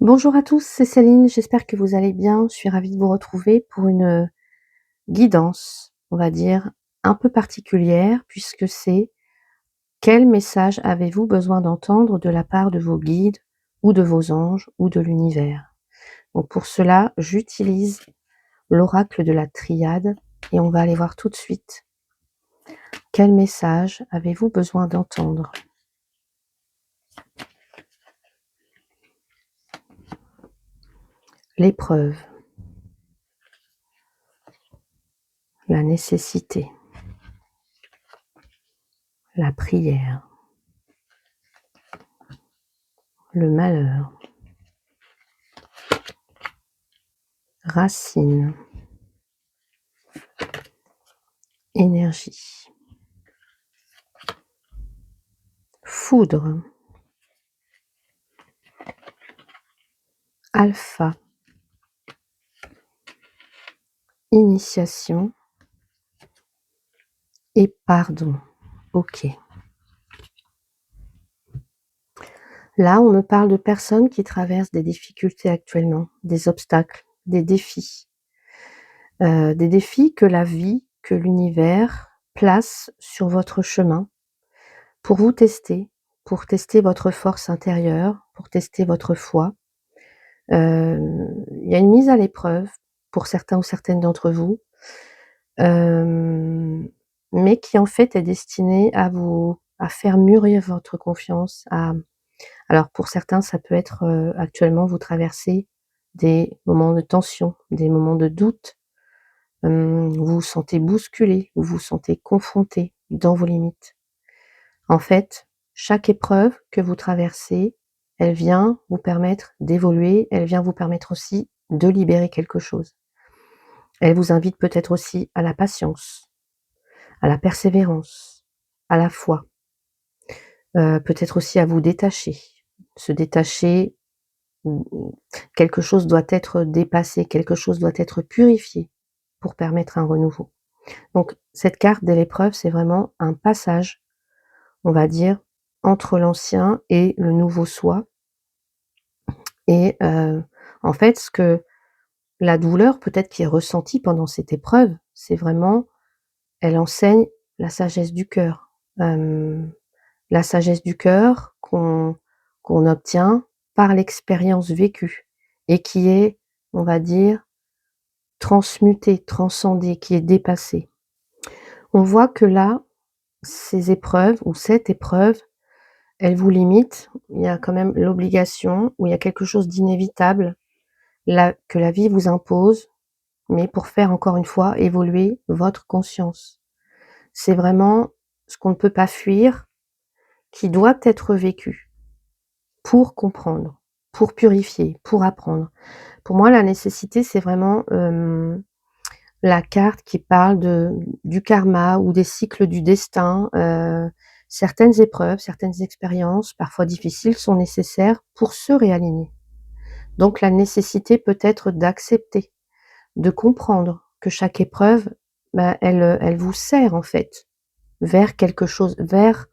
Bonjour à tous, c'est Céline, j'espère que vous allez bien. Je suis ravie de vous retrouver pour une guidance, on va dire, un peu particulière puisque c'est: quel message avez-vous besoin d'entendre de la part de vos guides ou de vos anges ou de l'univers? Donc pour cela, j'utilise l'oracle de la triade et on va aller voir tout de suite quel message avez-vous besoin d'entendre? L'épreuve, la nécessité, la prière, le malheur, racine, énergie, foudre, alpha, initiation et pardon. OK. Là, on me parle de personnes qui traversent des difficultés actuellement, des obstacles, des défis que la vie, que l'univers place sur votre chemin pour vous tester, pour tester votre force intérieure, pour tester votre foi. Il y a une mise à l'épreuve pour certains ou certaines d'entre vous, hem, mais qui en fait est destinée à faire mûrir votre confiance, alors pour certains, ça peut être, actuellement vous traversez des moments de tension, des moments de doute, vous vous sentez bousculé, vous vous sentez confronté dans vos limites. En fait, chaque épreuve que vous traversez, elle vient vous permettre d'évoluer, elle vient vous permettre aussi de libérer quelque chose. Elle vous invite peut-être aussi à la patience, à la persévérance, à la foi, peut-être aussi à vous détacher. Se détacher, ou quelque chose doit être dépassé, quelque chose doit être purifié pour permettre un renouveau. Donc cette carte de l'épreuve, c'est vraiment un passage, on va dire, entre l'ancien et le nouveau soi et en fait, ce que la douleur peut-être qui est ressentie pendant cette épreuve, c'est vraiment elle enseigne la sagesse du cœur. Hem, la sagesse du cœur qu'on obtient par l'expérience vécue et qui est, on va dire, transmutée, transcendée, qui est dépassée. On voit que là, ces épreuves ou cette épreuve, elle vous limite. Il y a quand même l'obligation ou il y a quelque chose d'inévitable, là, que la vie vous impose, mais pour faire encore une fois évoluer votre conscience. C'est vraiment ce qu'on ne peut pas fuir, qui doit être vécu pour comprendre, pour purifier, pour apprendre. Pour moi, la nécessité, c'est vraiment, la carte qui parle du karma ou des cycles du destin. Certaines épreuves, certaines expériences, parfois difficiles, sont nécessaires pour se réaligner. Donc la nécessité peut être d'accepter, de comprendre que chaque épreuve, bah, elle vous sert en fait vers quelque chose, vers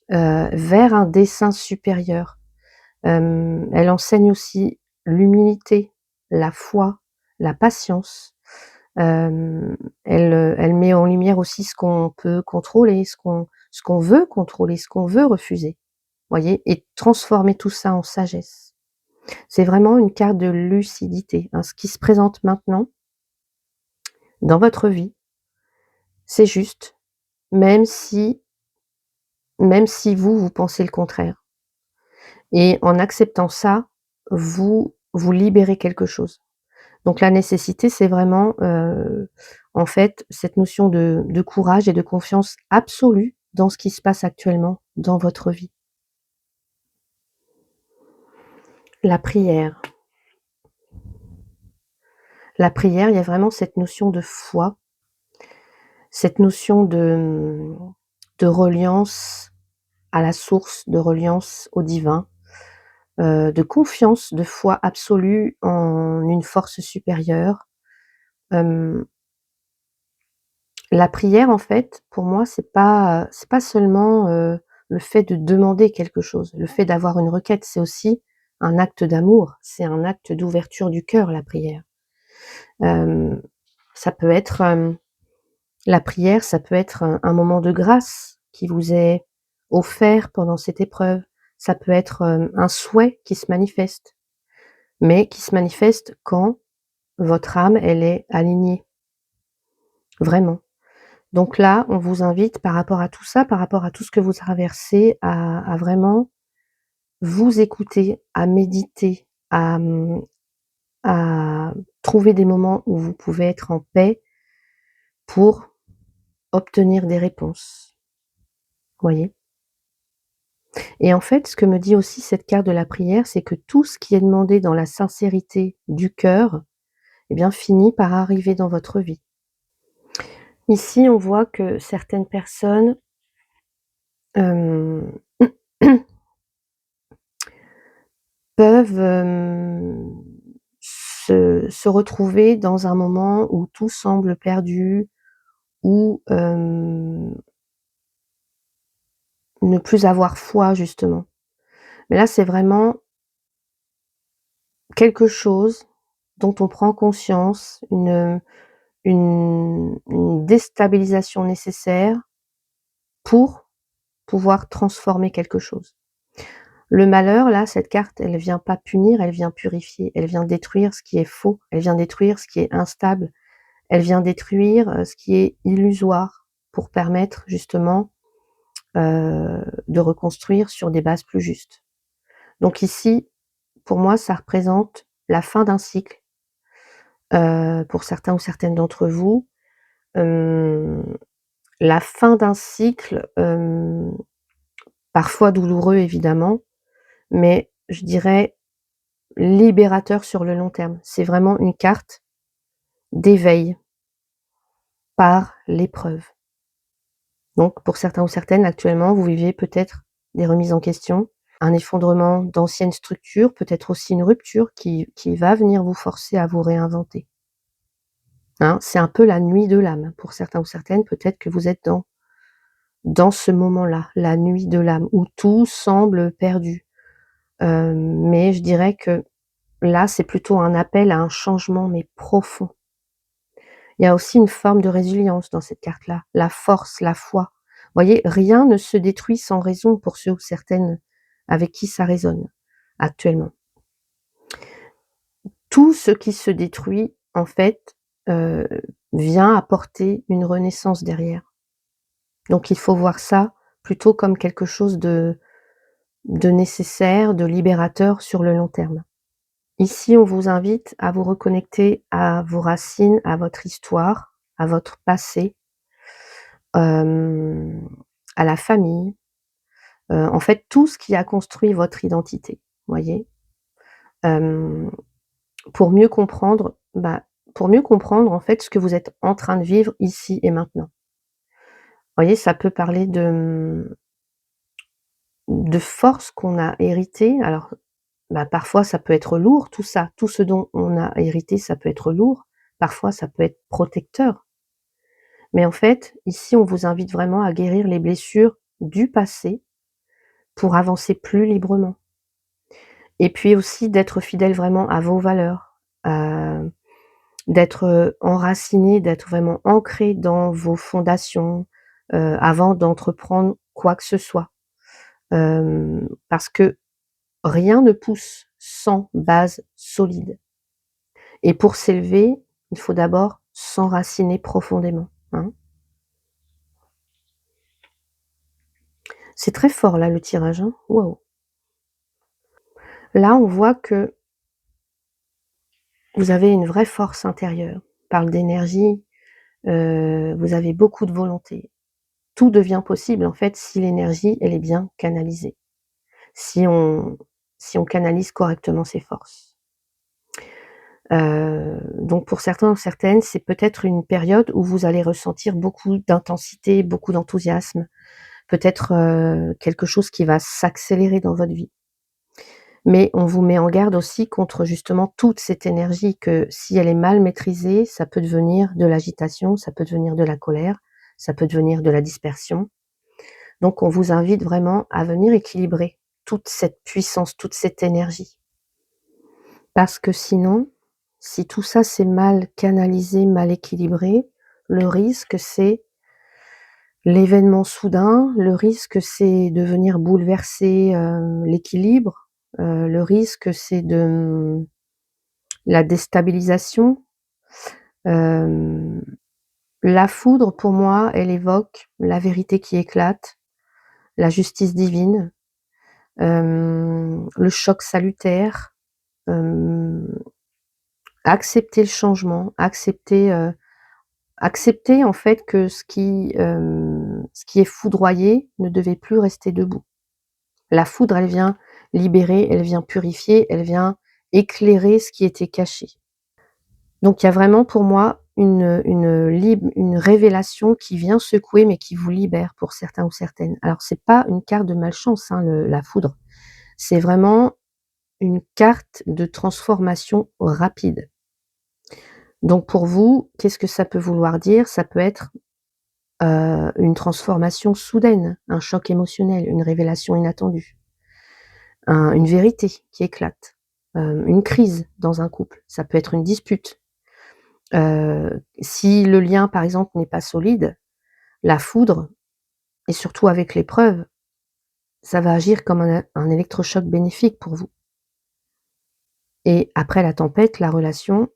un dessein supérieur. Elle enseigne aussi l'humilité, la foi, la patience. Elle met en lumière aussi ce qu'on peut contrôler, ce qu'on veut contrôler, ce qu'on veut refuser, voyez? Et transformer tout ça en sagesse. C'est vraiment une carte de lucidité, hein. Ce qui se présente maintenant dans votre vie, c'est juste, même si vous pensez le contraire. Et en acceptant ça, vous libérez quelque chose. Donc la nécessité, c'est vraiment, en fait, cette notion de courage et de confiance absolue dans ce qui se passe actuellement dans votre vie. La prière. La prière, il y a vraiment cette notion de foi, cette notion de reliance à la source, de reliance au divin, de confiance, de foi absolue en une force supérieure. Hem, la prière, en fait, pour moi, c'est pas seulement, le fait de demander quelque chose, le fait d'avoir une requête, c'est aussi un acte d'amour, c'est un acte d'ouverture du cœur, la prière. Ça peut être, la prière, ça peut être un moment de grâce qui vous est offert pendant cette épreuve. Ça peut être, un souhait qui se manifeste, mais qui se manifeste quand votre âme, elle est alignée, vraiment. Donc là, on vous invite par rapport à tout ça, par rapport à tout ce que vous traversez, à vraiment vous écouter, à méditer, à trouver des moments où vous pouvez être en paix pour obtenir des réponses. Voyez? Et en fait, ce que me dit aussi cette carte de la prière, c'est que tout ce qui est demandé dans la sincérité du cœur, eh bien, finit par arriver dans votre vie. Ici, on voit que certaines personnes, hem, peuvent, se retrouver dans un moment où tout semble perdu, ou, ne plus avoir foi justement. Mais là, c'est vraiment quelque chose dont on prend conscience, une déstabilisation nécessaire pour pouvoir transformer quelque chose. Le malheur, là, cette carte, elle vient pas punir, elle vient purifier, elle vient détruire ce qui est faux, elle vient détruire ce qui est instable, elle vient détruire, ce qui est illusoire pour permettre justement, de reconstruire sur des bases plus justes. Donc ici, pour moi, ça représente la fin d'un cycle, pour certains ou certaines d'entre vous, hem, la fin d'un cycle, parfois douloureux évidemment, mais je dirais libérateur sur le long terme. C'est vraiment une carte d'éveil par l'épreuve. Donc pour certains ou certaines, actuellement, vous vivez peut-être des remises en question, un effondrement d'anciennes structures, peut-être aussi une rupture qui va venir vous forcer à vous réinventer. Hein, c'est un peu la nuit de l'âme. Pour certains ou certaines, peut-être que vous êtes dans ce moment-là, la nuit de l'âme, où tout semble perdu. Mais je dirais que là, c'est plutôt un appel à un changement, mais profond. Il y a aussi une forme de résilience dans cette carte-là, la force, la foi. Vous voyez, rien ne se détruit sans raison pour ceux ou certaines avec qui ça résonne actuellement. Tout ce qui se détruit, en fait, heu, vient apporter une renaissance derrière. Donc il faut voir ça plutôt comme quelque chose de nécessaire, de libérateur sur le long terme. Ici, on vous invite à vous reconnecter à vos racines, à votre histoire, à votre passé, hem, à la famille, en fait, tout ce qui a construit votre identité, voyez? Hem, pour mieux comprendre, pour mieux comprendre, en fait, ce que vous êtes en train de vivre ici et maintenant. Voyez, ça peut parler de forces qu'on a héritées. Alors, parfois, ça peut être lourd tout ça, tout ce dont on a hérité, ça peut être lourd. Parfois, ça peut être protecteur. Mais en fait, ici, on vous invite vraiment à guérir les blessures du passé pour avancer plus librement. Et puis aussi d'être fidèle vraiment à vos valeurs, d'être, enraciné, d'être vraiment ancré dans vos fondations, avant d'entreprendre quoi que ce soit. Parce que rien ne pousse sans base solide. Et pour s'élever, il faut d'abord s'enraciner profondément, hein. C'est très fort là le tirage, hein. Waouh! Là, on voit que vous avez une vraie force intérieure. On parle d'énergie, vous avez beaucoup de volonté. Tout devient possible en fait si l'énergie, elle est bien canalisée. Si on si on canalise correctement ses forces. Donc pour certains ou certaines, c'est peut-être une période où vous allez ressentir beaucoup d'intensité, beaucoup d'enthousiasme, peut-être, quelque chose qui va s'accélérer dans votre vie. Mais on vous met en garde aussi contre justement toute cette énergie que si elle est mal maîtrisée, ça peut devenir de l'agitation, ça peut devenir de la colère, ça peut devenir de la dispersion. Donc on vous invite vraiment à venir équilibrer toute cette puissance, toute cette énergie. Parce que sinon, si tout ça c'est mal canalisé, mal équilibré, le risque c'est l'événement soudain, le risque c'est de venir bouleverser, l'équilibre, le risque c'est de, la déstabilisation. Hem, la foudre pour moi, elle évoque la vérité qui éclate, la justice divine, le choc salutaire, hem, accepter le changement, accepter en fait que ce qui est foudroyé ne devait plus rester debout. La foudre, elle vient libérer, elle vient purifier, elle vient éclairer ce qui était caché. Donc il y a vraiment pour moi une révélation qui vient secouer, mais qui vous libère pour certains ou certaines. Alors c'est pas une carte de malchance, hein, la foudre. C'est vraiment une carte de transformation rapide. Donc pour vous, qu'est-ce que ça peut vouloir dire? Ça peut être, une transformation soudaine, un choc émotionnel, une révélation inattendue, une vérité qui éclate, une crise dans un couple. Ça peut être une dispute. Si le lien, par exemple, n'est pas solide, la foudre et surtout avec l'épreuve, ça va agir comme un électrochoc bénéfique pour vous et après la tempête, la relation,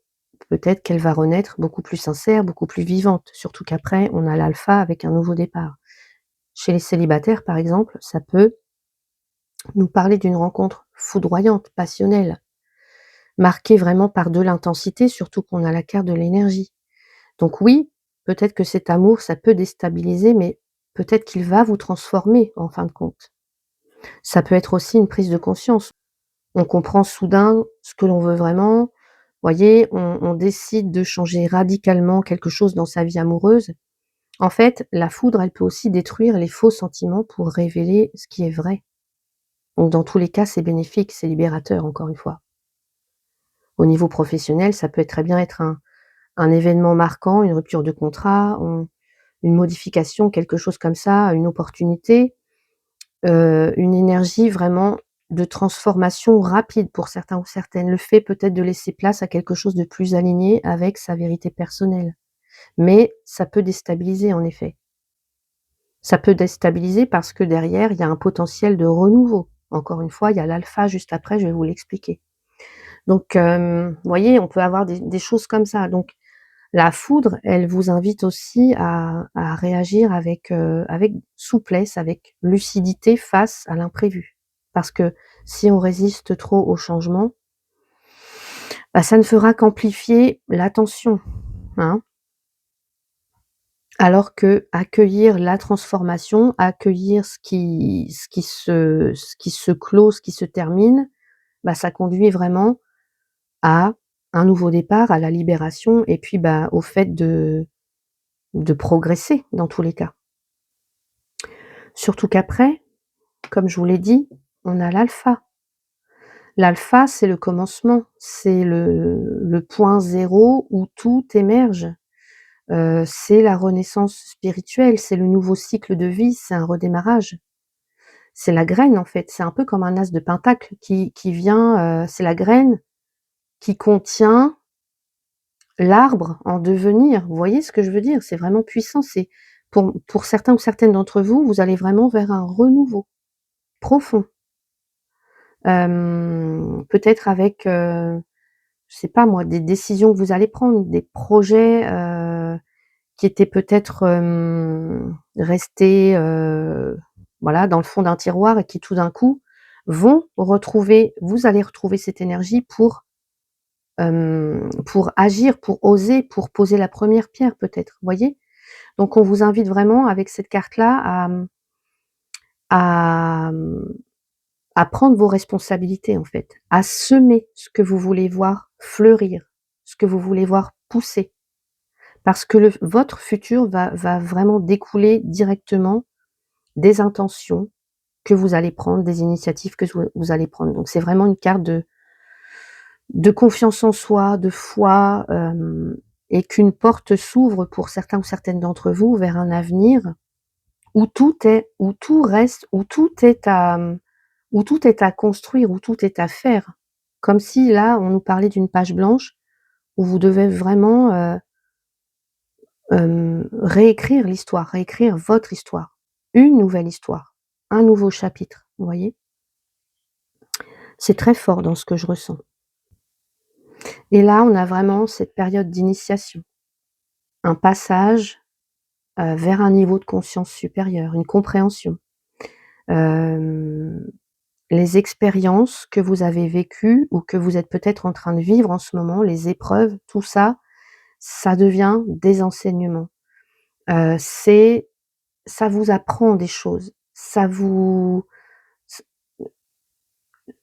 peut-être qu'elle va renaître beaucoup plus sincère, beaucoup plus vivante, surtout qu'après on a l'alpha avec un nouveau départ. Chez les célibataires, par exemple, ça peut nous parler d'une rencontre foudroyante, passionnelle, marquée vraiment par de l'intensité, surtout qu'on a la carte de l'énergie. Donc oui, peut-être que cet amour, ça peut déstabiliser, mais peut-être qu'il va vous transformer en fin de compte. Ça peut être aussi une prise de conscience. On comprend soudain ce que l'on veut vraiment. Voyez, on décide de changer radicalement quelque chose dans sa vie amoureuse. En fait, la foudre, elle peut aussi détruire les faux sentiments pour révéler ce qui est vrai. Donc dans tous les cas, c'est bénéfique, c'est libérateur, encore une fois. Au niveau professionnel, ça peut très bien être un événement marquant, une rupture de contrat, une modification, quelque chose comme ça, une opportunité, une énergie vraiment de transformation rapide pour certains ou certaines. Le fait peut-être de laisser place à quelque chose de plus aligné avec sa vérité personnelle. Mais ça peut déstabiliser en effet. Ça peut déstabiliser parce que derrière, il y a un potentiel de renouveau. Encore une fois, il y a l'alpha juste après, je vais vous l'expliquer. Donc, vous voyez, on peut avoir des choses comme ça. Donc la foudre, elle vous invite aussi à réagir avec souplesse, avec lucidité face à l'imprévu. Parce que si on résiste trop au changement, bah, ça ne fera qu'amplifier la tension, hein. Alors qu'accueillir la transformation, accueillir ce qui se clôt, ce qui se termine, bah, ça conduit vraiment à un nouveau départ, à la libération et puis, bah, au fait de progresser dans tous les cas. Surtout qu'après, comme je vous l'ai dit, on a l'alpha. L'alpha, c'est le commencement, c'est le point zéro où tout émerge. C'est la renaissance spirituelle, c'est le nouveau cycle de vie, c'est un redémarrage. C'est la graine en fait, c'est un peu comme un as de pentacle qui vient, c'est la graine qui contient l'arbre en devenir. Vous voyez ce que je veux dire? C'est vraiment puissant, c'est pour certains ou certaines d'entre vous, vous allez vraiment vers un renouveau profond. Peut-être avec, je sais pas moi, des décisions que vous allez prendre, des projets, qui étaient peut-être, restés, voilà, dans le fond d'un tiroir et qui tout d'un coup vous allez retrouver cette énergie pour agir, pour oser, pour poser la première pierre peut-être, voyez? Donc on vous invite vraiment avec cette carte-là à, à prendre vos responsabilités en fait, à semer ce que vous voulez voir fleurir, ce que vous voulez voir pousser. Parce que votre futur va vraiment découler directement des intentions que vous allez prendre, des initiatives que vous allez prendre. Donc c'est vraiment une carte de confiance en soi, de foi, et qu'une porte s'ouvre pour certains ou certaines d'entre vous vers un avenir où tout reste, où tout est à construire, où tout est à faire. comme si là, on nous parlait d'une page blanche où vous devez vraiment, réécrire l'histoire, réécrire votre histoire. Une nouvelle histoire, un nouveau chapitre, vous voyez? C'est très fort dans ce que je ressens et là, on a vraiment cette période d'initiation, un passage, vers un niveau de conscience supérieur, une compréhension. Hem, les expériences que vous avez vécues ou que vous êtes peut-être en train de vivre en ce moment, les épreuves, tout ça, ça devient des enseignements. C'est ça vous apprend des choses, ça vous s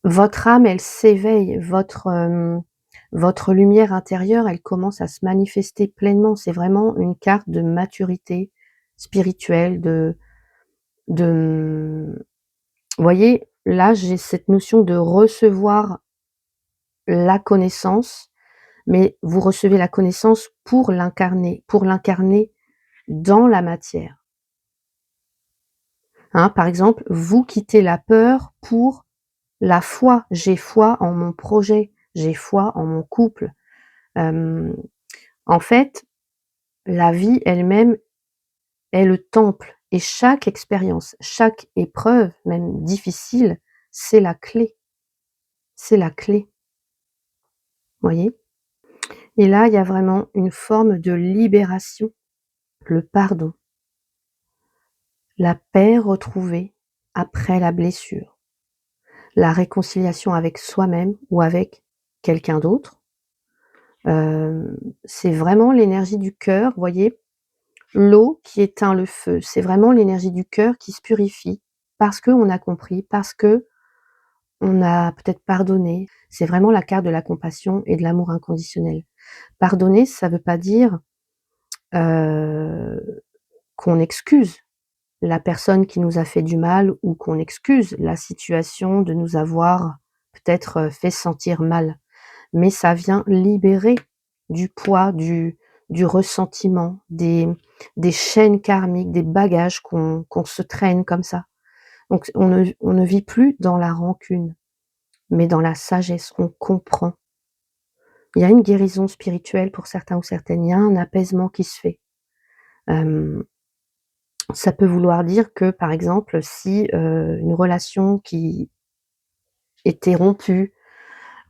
votre âme, elle s'éveille, votre lumière intérieure, elle commence à se manifester pleinement. C'est vraiment une carte de maturité spirituelle, de vous voyez, là, j'ai cette notion de recevoir la connaissance, mais vous recevez la connaissance pour l'incarner dans la matière, hein. Par exemple, vous quittez la peur pour la foi. J'ai foi en mon projet, j'ai foi en mon couple. Hem, en fait, la vie elle-même est le temple et chaque expérience, chaque épreuve, même difficile, c'est la clé, c'est la clé, voyez? Et là, il y a vraiment une forme de libération, le pardon, la paix retrouvée après la blessure, la réconciliation avec soi-même ou avec quelqu'un d'autre. C'est vraiment l'énergie du cœur, voyez? L'eau qui éteint le feu, c'est vraiment l'énergie du cœur qui se purifie parce qu'on a compris, parce qu'on a peut-être pardonné. C'est vraiment la carte de la compassion et de l'amour inconditionnel. Pardonner, ça veut pas dire, heu, qu'on excuse la personne qui nous a fait du mal ou qu'on excuse la situation de nous avoir peut-être, fait sentir mal. Mais ça vient libérer du poids, du ressentiment, des chaînes karmiques, des bagages qu'on se traîne comme ça. Donc on ne vit plus dans la rancune, mais dans la sagesse, on comprend. Il y a une guérison spirituelle pour certains ou certaines, il y a un apaisement qui se fait. Hem, ça peut vouloir dire que, par exemple, si, une relation qui était rompue,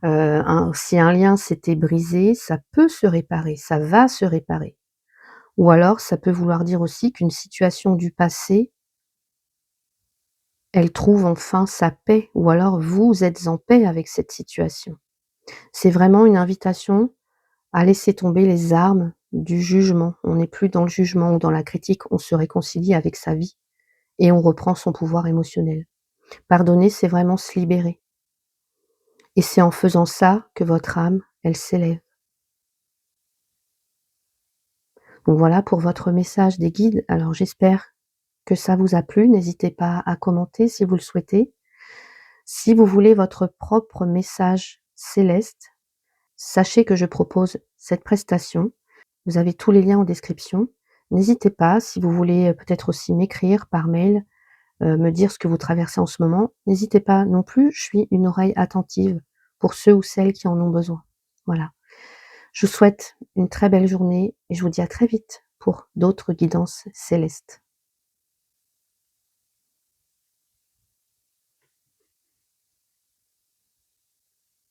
si un lien s'était brisé, ça peut se réparer, ça va se réparer. Ou alors ça peut vouloir dire aussi qu'une situation du passé, elle trouve enfin sa paix ou alors vous êtes en paix avec cette situation. C'est vraiment une invitation à laisser tomber les armes du jugement. On n'est plus dans le jugement ou dans la critique, on se réconcilie avec sa vie et on reprend son pouvoir émotionnel. Pardonner, c'est vraiment se libérer et c'est en faisant ça que votre âme, elle s'élève. Donc voilà pour votre message des guides. Alors j'espère que ça vous a plu. N'hésitez pas à commenter si vous le souhaitez. Si vous voulez votre propre message céleste, sachez que je propose cette prestation. Vous avez tous les liens en description. N'hésitez pas, si vous voulez, peut-être aussi m'écrire par mail, me dire ce que vous traversez en ce moment. N'hésitez pas non plus, je suis une oreille attentive pour ceux ou celles qui en ont besoin. Voilà. Je vous souhaite une très belle journée et je vous dis à très vite pour d'autres guidances célestes.